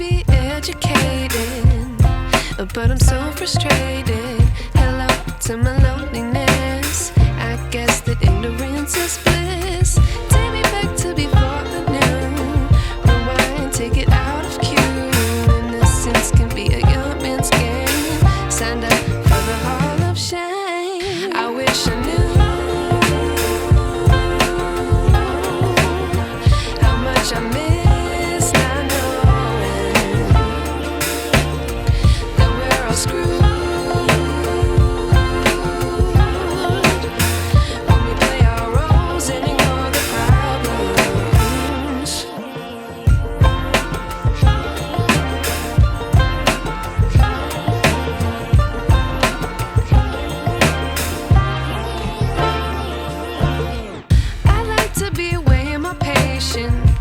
be educated, but I'm so frustrated. Hello to my loneliness. I guess that ignorance is bliss. Take me back to before I knew. Rewind, take it out of cue. Innocence can be a young man's game. Signed up for the hall of shame. I wish I knew how much I miss not knowing that we're all screwed.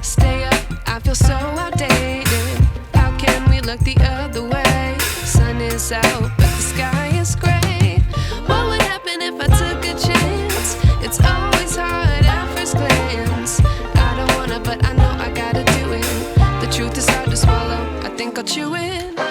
Stay up, I feel so outdated. How can we look the other way? Sun is out, but the sky is gray. What would happen if I took a chance? It's always hard at first glance. I don't wanna, but I know I gotta do it. The truth is hard to swallow, I think I'll chew it.